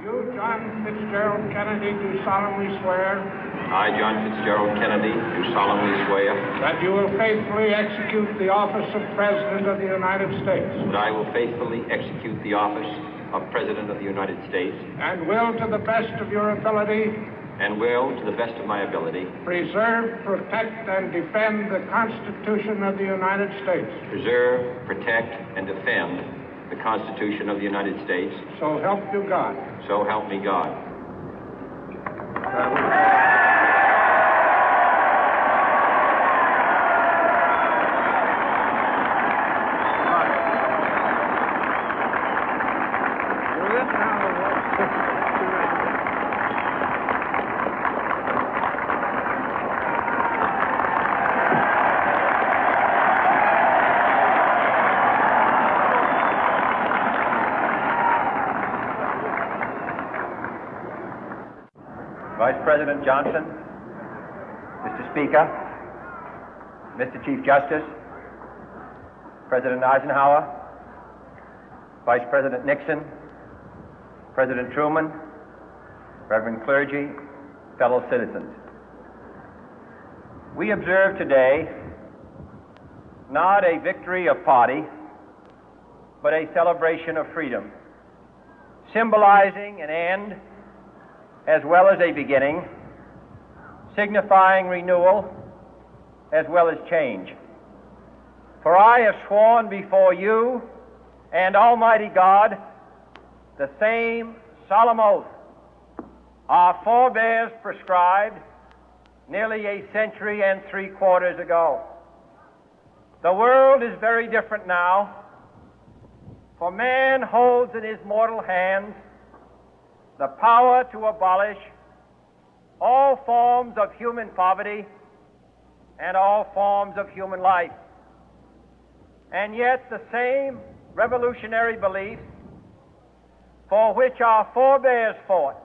You, John Fitzgerald Kennedy, do solemnly swear. I, John Fitzgerald Kennedy, do solemnly swear. That you will faithfully execute the office of President of the United States. That I will faithfully execute the office of President of the United States. And will, to the best of your ability. And will, to the best of my ability. Preserve, protect, and defend the Constitution of the United States. Preserve, protect, and defend the Constitution of the United States. So help you God. So help me God. Vice President Johnson, Mr. Speaker, Mr. Chief Justice, President Eisenhower, Vice President Nixon, President Truman, Reverend clergy, fellow citizens. We observe today not a victory of party, but a celebration of freedom, symbolizing an end as well as a beginning, signifying renewal as well as change. For I have sworn before you and Almighty God the same solemn oath our forebears prescribed nearly a century and 3/4 ago. The world is very different now, for man holds in his mortal hands the power to abolish all forms of human poverty and all forms of human life. And yet the same revolutionary beliefs for which our forebears fought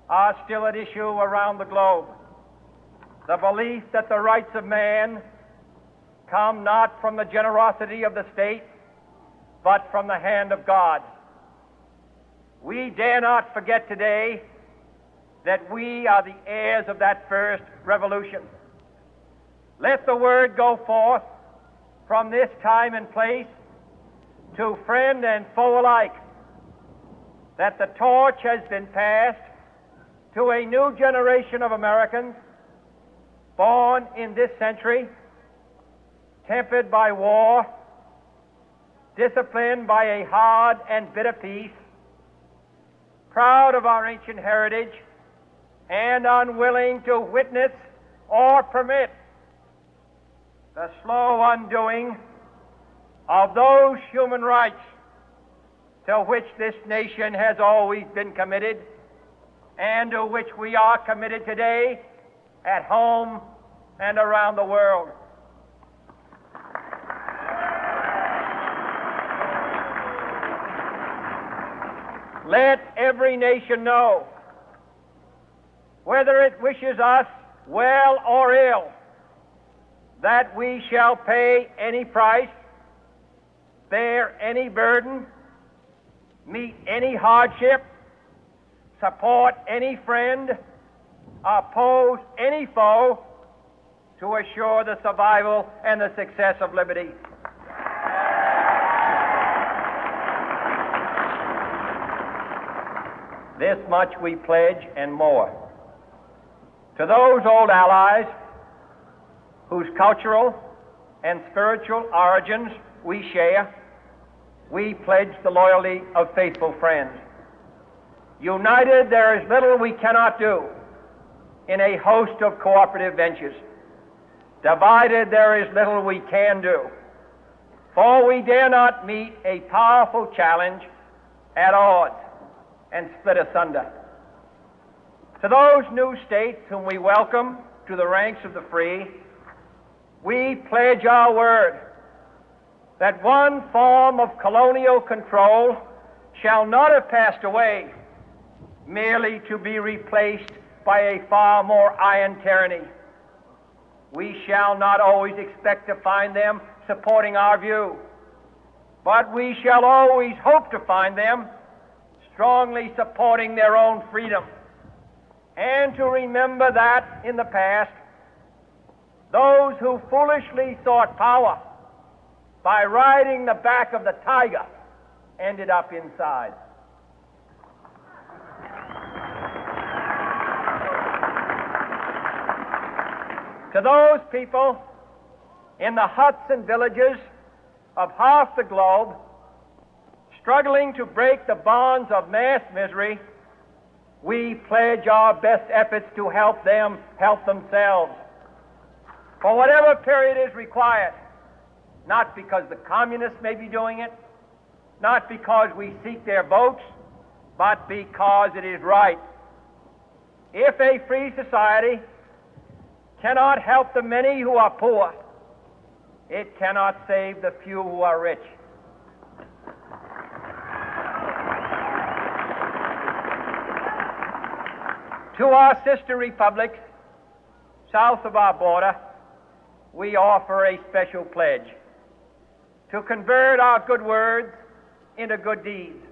are still at issue around the globe. The belief that the rights of man come not from the generosity of the state, but from the hand of God. We dare not forget today that we are the heirs of that first revolution. Let the word go forth from this time and place to friend and foe alike that the torch has been passed to a new generation of Americans born in this century, tempered by war, disciplined by a hard and bitter peace, proud of our ancient heritage, and unwilling to witness or permit the slow undoing of those human rights to which this nation has always been committed and to which we are committed today at home and around the world. Let every nation know, whether it wishes us well or ill, that we shall pay any price, bear any burden, meet any hardship, support any friend, oppose any foe to assure the survival and the success of liberty. This much we pledge and more. To those old allies whose cultural and spiritual origins we share, we pledge the loyalty of faithful friends. United, there is little we cannot do in a host of cooperative ventures. Divided, there is little we can do, for we dare not meet a powerful challenge at odds and split asunder. To those new states whom we welcome to the ranks of the free, we pledge our word that one form of colonial control shall not have passed away, merely to be replaced by a far more iron tyranny. We shall not always expect to find them supporting our view, but we shall always hope to find them strongly supporting their own freedom, and to remember that in the past, those who foolishly sought power by riding the back of the tiger ended up inside. To those people in the huts and villages of half the globe struggling to break the bonds of mass misery, we pledge our best efforts to help them help themselves for whatever period is required, not because the communists may be doing it, not because we seek their votes, but because it is right. If a free society cannot help the many who are poor, it cannot save the few who are rich. To our sister republics south of our border, we offer a special pledge to convert our good words into good deeds,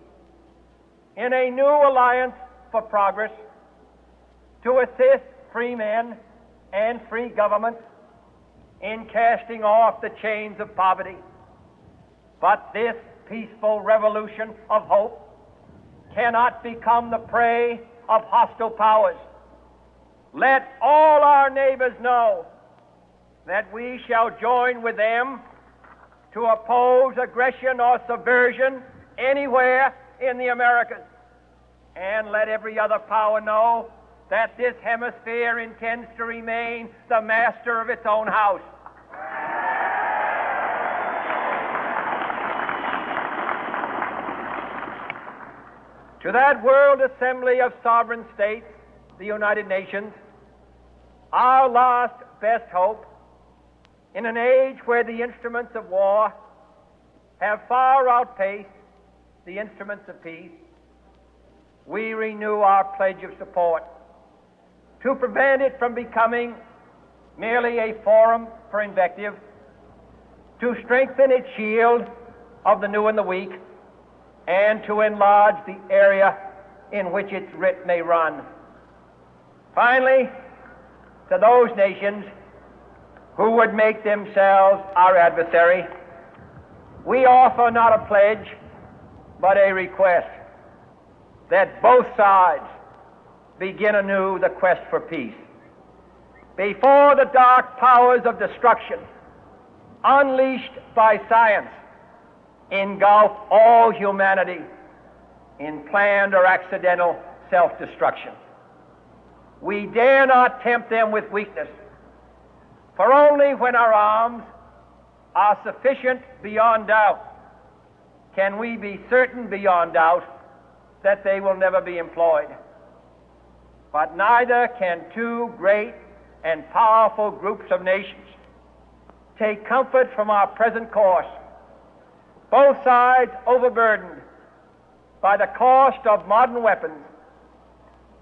in a new alliance for progress, to assist free men and free governments in casting off the chains of poverty. But this peaceful revolution of hope cannot become the prey of hostile powers. Let all our neighbors know that we shall join with them to oppose aggression or subversion anywhere in the Americas. And let every other power know that this hemisphere intends to remain the master of its own house. To that World Assembly of Sovereign States, the United Nations, our last best hope, in an age where the instruments of war have far outpaced the instruments of peace, we renew our pledge of support to prevent it from becoming merely a forum for invective, to strengthen its shield of the new and the weak, and to enlarge the area in which its writ may run. Finally, to those nations who would make themselves our adversary, we offer not a pledge, but a request that both sides begin anew the quest for peace. Before the dark powers of destruction, unleashed by science, engulf all humanity in planned or accidental self-destruction, we dare not tempt them with weakness, for only when our arms are sufficient beyond doubt can we be certain beyond doubt that they will never be employed. But neither can two great and powerful groups of nations take comfort from our present course, both sides overburdened by the cost of modern weapons,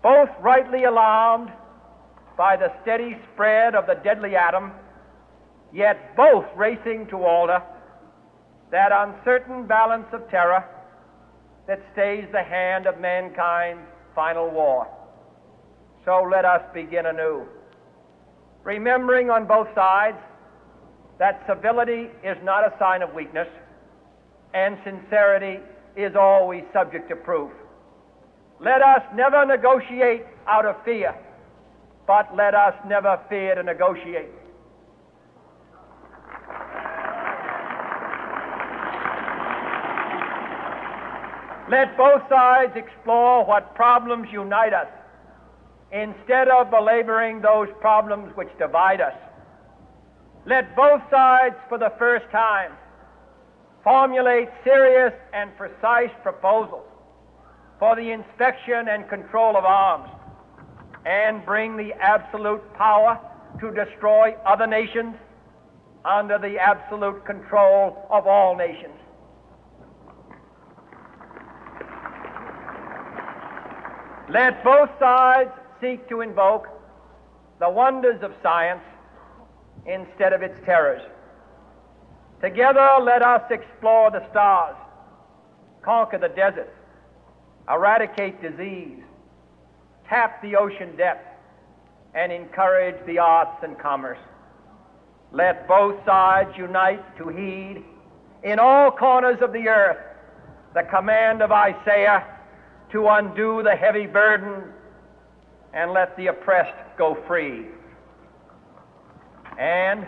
both rightly alarmed by the steady spread of the deadly atom, yet both racing to alter that uncertain balance of terror that stays the hand of mankind's final war. So let us begin anew, remembering on both sides that civility is not a sign of weakness, and sincerity is always subject to proof. Let us never negotiate out of fear, but let us never fear to negotiate. Let both sides explore what problems unite us, instead of belaboring those problems which divide us. Let both sides, for the first time, formulate serious and precise proposals for the inspection and control of arms, and bring the absolute power to destroy other nations under the absolute control of all nations. Let both sides seek to invoke the wonders of science instead of its terrors. Together, let us explore the stars, conquer the deserts, eradicate disease, tap the ocean depth, and encourage the arts and commerce. Let both sides unite to heed in all corners of the earth the command of Isaiah to undo the heavy burden and let the oppressed go free. And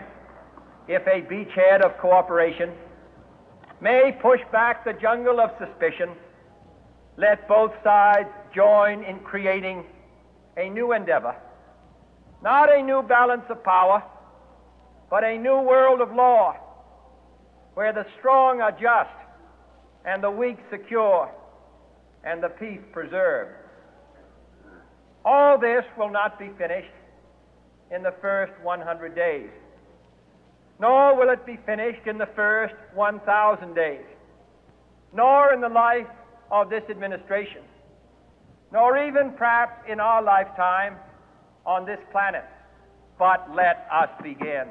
if a beachhead of cooperation may push back the jungle of suspicion, let both sides join in creating a new endeavor, not a new balance of power, but a new world of law, where the strong are just and the weak secure and the peace preserved. All this will not be finished in the first 100 days, nor will it be finished in the first 1,000 days, nor in the life of this administration, nor even perhaps in our lifetime on this planet. But let us begin.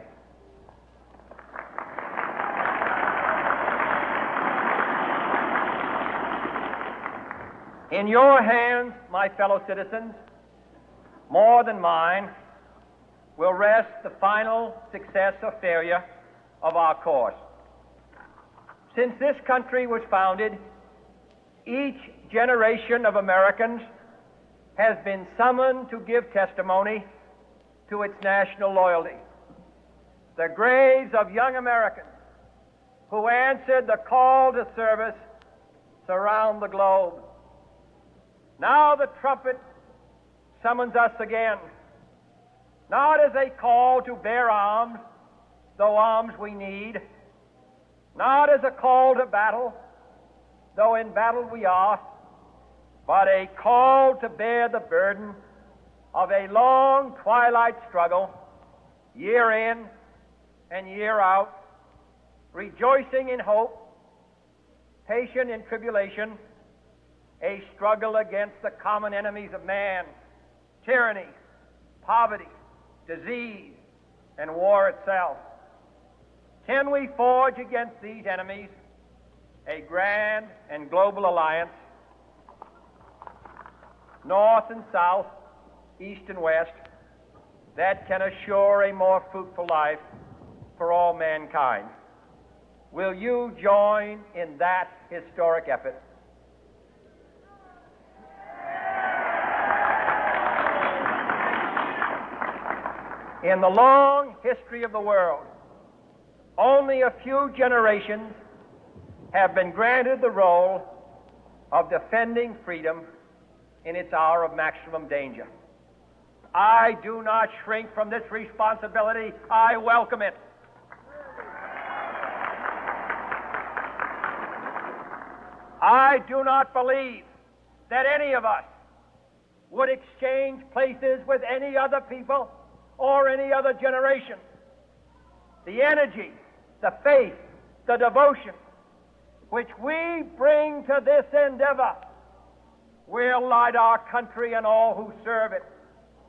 In your hands, my fellow citizens, more than mine, will rest the final success or failure of our course. Since this country was founded, each generation of Americans has been summoned to give testimony to its national loyalty. The graves of young Americans who answered the call to service surround the globe. Now the trumpet summons us again, not as a call to bear arms, though arms we need, not as a call to battle, though in battle we are, but a call to bear the burden of a long twilight struggle, year in and year out, rejoicing in hope, patient in tribulation, a struggle against the common enemies of man, tyranny, poverty, disease, and war itself. Can we forge against these enemies a grand and global alliance, north and south, east and west, that can assure a more fruitful life for all mankind? Will you join in that historic effort? In the long history of the world, only a few generations have been granted the role of defending freedom in its hour of maximum danger. I do not shrink from this responsibility. I welcome it. I do not believe that any of us would exchange places with any other people or any other generation. The energy, the faith, the devotion which we bring to this endeavor will light our country and all who serve it.